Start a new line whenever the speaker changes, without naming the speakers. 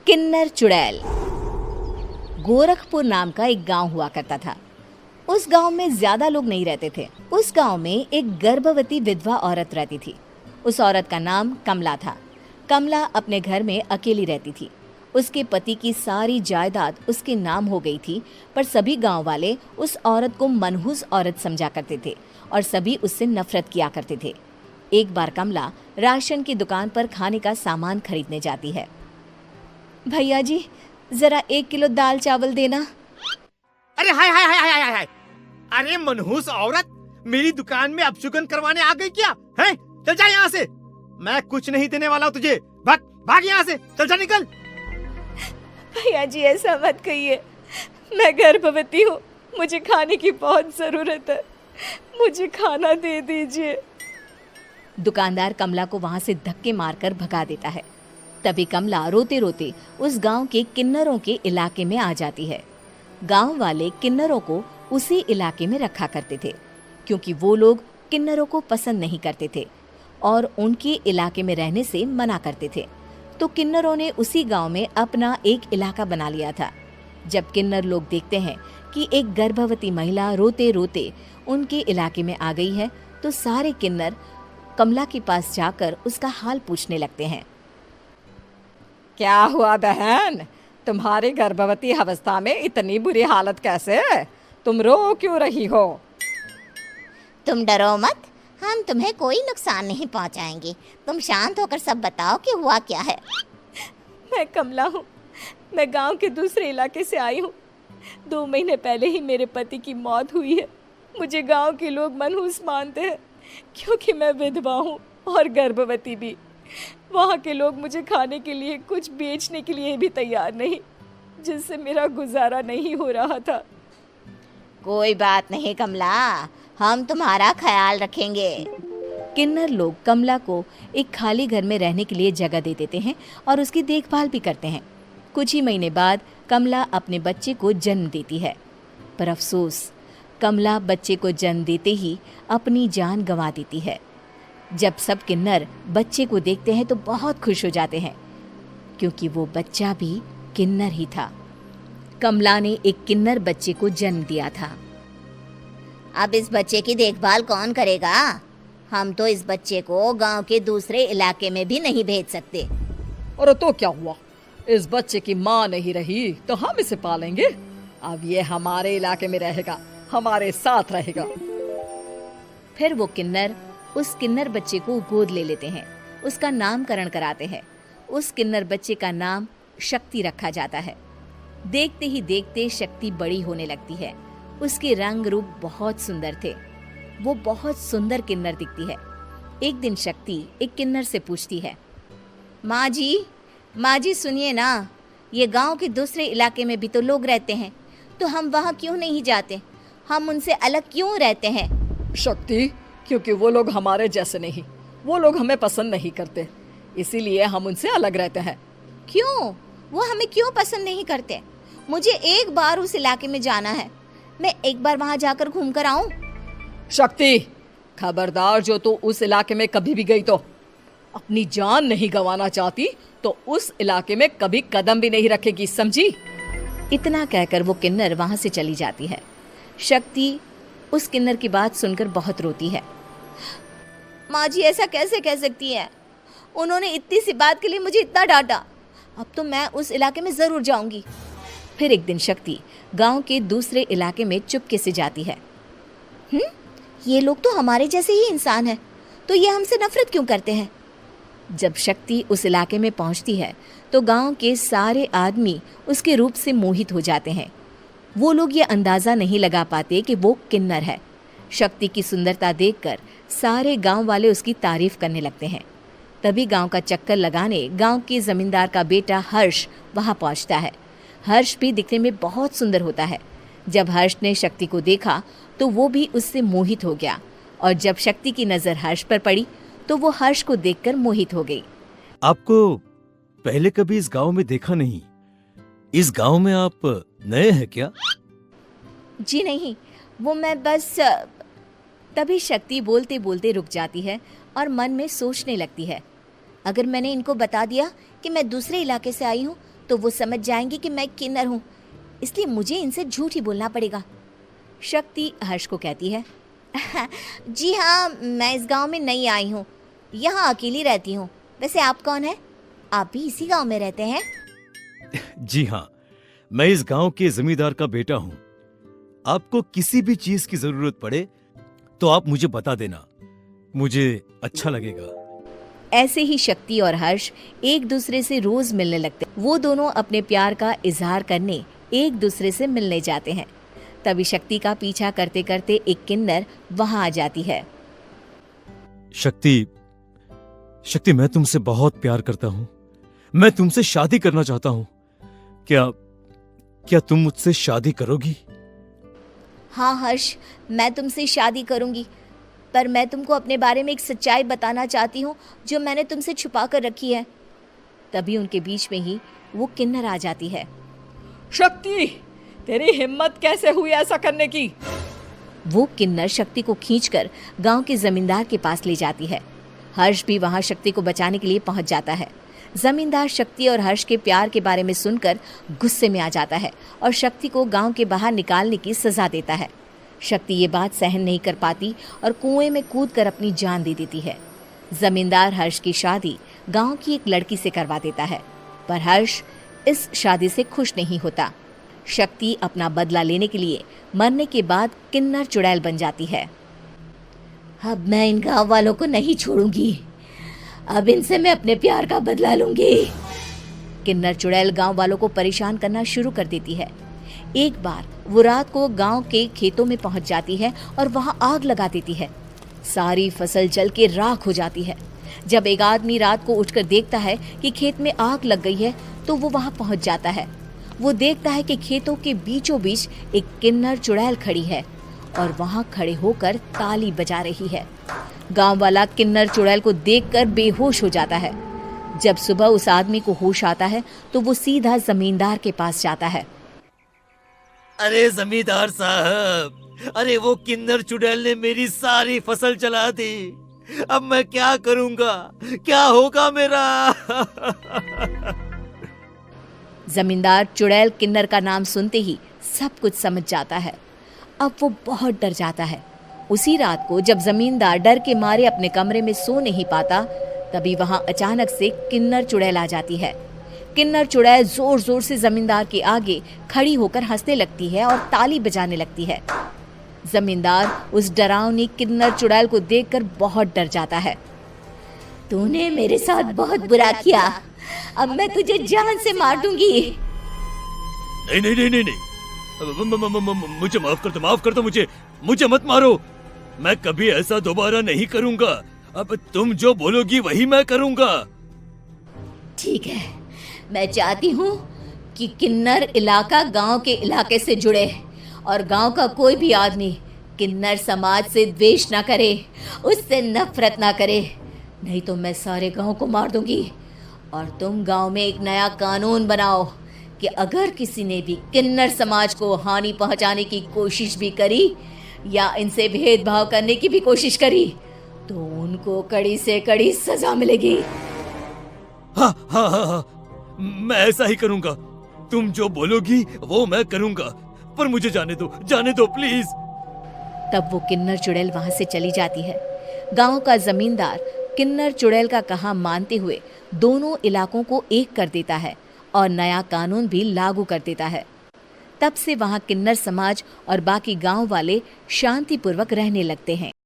किन्नर चुड़ैल। गोरखपुर नाम का एक गांव हुआ करता था। उस गांव में ज्यादा लोग नहीं रहते थे। उस गांव में एक गर्भवती विधवा औरत रहती थी। उस औरत का नाम कमला था। कमला अपने घर में अकेली रहती थी। उसके पति की सारी जायदाद उसके नाम हो गई थी, पर सभी गांव वाले उस औरत को मनहूस औरत समझा करते थे और सभी उससे नफरत किया करते थे। एक बार कमला राशन की दुकान पर खाने का सामान खरीदने जाती है। भैया जी, जरा 1 किलो दाल चावल देना।
अरे हाय हाय हाय हाय हाय हाय! अरे मनहूस औरत, मेरी दुकान में अपशुगन करवाने आ गई क्या? हैं? चल जा यहाँ से। मैं कुछ नहीं देने वाला हूँ तुझे। भाग भाग यहाँ से, चल जा, निकल।
भैया जी, ऐसा मत कहिए। मैं गर्भवती हूँ, मुझे खाने की बहुत जरूरत है। मुझे खाना दे दीजिए। दुकानदार कमला को वहां से धक्के मारकर भगा देता है। तभी कमला रोते रोते उस गांव के किन्नरों के इलाके में आ जाती है। गांव वाले किन्नरों को उसी इलाके में रखा करते थे, क्योंकि वो लोग किन्नरों को पसंद नहीं करते थे और उनके इलाके में रहने से मना करते थे। तो किन्नरों ने उसी गांव में अपना एक इलाका बना लिया था। जब किन्नर लोग देखते हैं कि एक गर्भवती महिला रोते रोते उनके इलाके में आ गई है, तो सारे किन्नर कमला के पास जाकर उसका हाल पूछने लगते हैं।
क्या हुआ बहन, तुम्हारी गर्भवती अवस्था में इतनी बुरी हालत कैसे है? तुम रो क्यों रही हो?
तुम डरो मत, हम तुम्हें कोई नुकसान नहीं पहुंचाएंगे। तुम शांत होकर सब बताओ कि हुआ क्या है।
मैं कमला हूँ। मैं गांव के दूसरे इलाके से आई हूँ। 2 महीने पहले ही मेरे पति की मौत हुई है। मुझे गांव के लोग मनहूस मानते हैं, क्योंकि मैं विधवा हूँ और गर्भवती भी। वहाँ के लोग मुझे खाने के लिए कुछ बेचने के लिए भी तैयार नहीं, जिससे मेरा गुजारा नहीं हो रहा था।
कोई बात नहीं कमला, हम तुम्हारा ख्याल रखेंगे।
किन्नर लोग कमला को एक खाली घर में रहने के लिए जगह दे देते हैं और उसकी देखभाल भी करते हैं। कुछ ही महीने बाद कमला अपने बच्चे को जन्म देती है, पर अफसोस, कमला बच्चे को जन्म देते ही अपनी जान गंवा देती है। जब सब किन्नर बच्चे को देखते हैं तो बहुत खुश हो जाते हैं, क्योंकि वो बच्चा भी किन्नर ही था। कमला ने एक किन्नर बच्चे को जन्म दिया था।
अब इस बच्चे की देखभाल कौन करेगा? हम तो इस बच्चे को गांव के दूसरे इलाके में भी नहीं भेज सकते।
और तो क्या हुआ, इस बच्चे की माँ नहीं रही तो हम इसे पालेंगे। अब ये हमारे इलाके में रहेगा, हमारे साथ रहेगा।
फिर वो किन्नर उस किन्नर बच्चे को गोद ले लेते हैं, उसका नामकरण कराते हैं। उस किन्नर बच्चे का नाम शक्ति रखा जाता है। देखते ही देखते शक्ति बड़ी होने लगती है। उसके रंग रूप बहुत सुंदर थे। वो बहुत सुंदर किन्नर दिखती है। एक दिन शक्ति एक किन्नर से पूछती है, माँ जी सुनिए ना, ये गांव के दूसरे इलाके में भी तो लोग रहते हैं, तो हम वहाँ क्यों नहीं जाते? हम उनसे अलग क्यों रहते हैं?
शक्ति, क्योंकि वो लोग हमारे जैसे नहीं, वो लोग हमें पसंद नहीं करते, इसीलिए हम उनसे अलग रहते हैं।
क्यों? वो हमें क्यों पसंद नहीं करते? मुझे एक बार उस इलाके में जाना है। मैं एक बार वहाँ जाकर घूम कर आऊं।
शक्ति, खबरदार, जो तू उस इलाके में कभी भी गई तो अपनी जान नहीं गंवाना चाहती तो उस इलाके में कभी कदम भी नहीं रखेगी, समझी?
इतना कहकर वो किन्नर वहाँ से चली जाती है। शक्ति उस किन्नर की बात सुनकर बहुत रोती है।
माँ जी, ऐसा कैसे कह सकती है? उन्होंने इतनी सी बात के लिए मुझे इतना डांटा। अब तो मैं उस इलाके में जरूर जाऊंगी।
फिर एक दिन शक्ति गांव के दूसरे इलाके में चुपके से जाती है।
ये लोग तो हमारे जैसे ही इंसान हैं, तो ये हमसे नफरत क्यों करते हैं?
जब शक्ति उस इलाके में पहुंचती है तो गांव के सारे आदमी उसके रूप से मोहित हो जाते हैं। वो लोग ये अंदाजा नहीं लगा पाते कि वो किन्नर है। शक्ति की सुंदरता देखकर सारे गांव वाले उसकी तारीफ करने लगते हैं। तभी गांव का चक्कर लगाने गांव के जमींदार का बेटा हर्ष वहां पहुंचता है। हर्ष भी दिखने में बहुत सुंदर होता है। जब हर्ष ने शक्ति को देखा तो वो भी उससे मोहित हो गया, और जब शक्ति की नजर हर्ष पर पड़ी तो वो हर्ष को देखकर मोहित हो गई।
आपको पहले कभी इस गांव में देखा नहीं। इस गांव में आप नए हैं क्या?
जी नहीं, वो मैं बस। तभी शक्ति बोलते बोलते रुक जाती है और मन में सोचने लगती है, अगर मैंने इनको बता दिया कि मैं दूसरे इलाके से आई हूँ
तो वो समझ जाएंगे कि मैं किन्नर हूँ, इसलिए मुझे इनसे झूठ ही बोलना पड़ेगा।
शक्ति हर्ष को कहती है,
जी हाँ, मैं इस गांव में नई आई हूँ, यहाँ अकेली रहती हूँ। वैसे आप कौन है? आप भी इसी गांव में रहते हैं?
जी हाँ, मैं इस गांव के जमींदार का बेटा हूँ। आपको किसी भी चीज की जरूरत पड़े तो आप मुझे बता देना, मुझे अच्छा लगेगा।
ऐसे ही शक्ति और हर्ष एक दूसरे से रोज मिलने लगते। वो दोनों अपने प्यार का इजहार करने एक दूसरे से मिलने जाते हैं। तभी शक्ति का पीछा करते करते एक किन्नर वहां आ जाती है।
शक्ति, शक्ति, मैं तुमसे बहुत प्यार करता हूँ। मैं तुमसे शादी करना चाहता हूँ। क्या तुम मुझसे शादी करोगी?
हाँ हर्ष, मैं तुमसे शादी करूंगी, पर मैं तुमको अपने बारे में एक सच्चाई बताना चाहती हूँ जो मैंने तुमसे छुपा कर रखी है।
तभी उनके बीच में ही वो किन्नर आ जाती है।
शक्ति, तेरी हिम्मत कैसे हुई ऐसा करने की?
वो किन्नर शक्ति को खींचकर गांव के जमींदार के पास ले जाती है। हर्ष भी वहां शक्ति को बचाने के लिए पहुंच जाता है। जमींदार शक्ति और हर्ष के प्यार के बारे में सुनकर गुस्से में आ जाता है और शक्ति को गांव के बाहर निकालने की सजा देता है। शक्ति ये बात सहन नहीं कर पाती और कुएं में कूदकर अपनी जान दे देती है। जमींदार हर्ष की शादी गांव की एक लड़की से करवा देता है, पर हर्ष इस शादी से खुश नहीं होता। शक्ति अपना बदला लेने के लिए मरने के बाद किन्नर चुड़ैल बन जाती है।
अब मैं इन गांव वालों को नहीं छोड़ूंगी, अब इनसे मैं अपने प्यार का बदला लूंगी।
किन्नर चुड़ैल गांव वालों को परेशान करना शुरू कर देती है। एक बार वो रात को गांव के खेतों में पहुंच जाती है और वहां आग लगा देती है। सारी फसल जल के राख हो जाती है। जब एक आदमी रात को उठकर देखता है कि खेत में आग लग गई है तो वो वहां पहुंच जाता है। वो देखता है कि खेतों के बीचों बीच एक किन्नर चुड़ैल खड़ी है और वहां खड़े होकर ताली बजा रही है। गांव वाला किन्नर चुड़ैल को देखकर बेहोश हो जाता है। जब सुबह उस आदमी को होश आता है तो वो सीधा जमींदार के पास जाता है।
अरे जमींदार साहब, अरे वो किन्नर चुड़ैल ने मेरी सारी फसल जला दी। अब मैं क्या करूंगा? क्या होगा मेरा?
जमींदार चुड़ैल किन्नर का नाम सुनते ही सब कुछ समझ जाता है। अब वो बहुत डर जाता है। उसी रात को जब जमींदार डर के मारे अपने कमरे में सो नहीं पाता, तभी वहां अचानक से किन्नर चुड़ैल आ जाती है। किन्नर चुड़ैल जोर जोर से जमींदार के आगे खड़ी होकर हंसने लगती है और ताली बजाने लगती है। जमींदार उस डरावनी किन्नर चुड़ैल को देखकर बहुत डर जाता है।
तूने मेरे साथ बहुत बुरा किया, अब मैं तुझे जान से मार दूंगी।
नहीं नहीं नहीं नहीं नहीं, मुझे माफ कर दो, मुझे मत मारो। मैं कभी ऐसा दोबारा नहीं करूंगा। अब तुम जो बोलोगी वही मैं करूंगा।
ठीक है, मैं चाहती हूँ कि किन्नर इलाका गांव के इलाके से जुड़े और गांव का कोई भी आदमी किन्नर समाज से द्वेष ना करे, उससे नफरत ना करे, नहीं तो मैं सारे गांव को मार दूंगी। और तुम गांव में एक नया कानून बनाओ कि अगर किसी ने भी किन्नर समाज को हानि पहुंचाने की कोशिश भी करी या इनसे भेदभाव करने की भी कोशिश करी तो उनको कड़ी से कड़ी सजा मिलेगी।
हाँ हाँ हाँ हाँ, मैं ऐसा ही करूंगा। तुम जो बोलोगी वो मैं करूंगा, पर मुझे जाने दो प्लीज।
तब वो किन्नर चुड़ैल वहां से चली जाती है। गांव का जमींदार किन्नर चुड़ैल का कहा मानते हुए दोनों इलाकों को एक कर देता है और नया कानून भी लागू कर देता है। तब से वहां किन्नर समाज और बाकी गांव वाले शांतिपूर्वक रहने लगते हैं।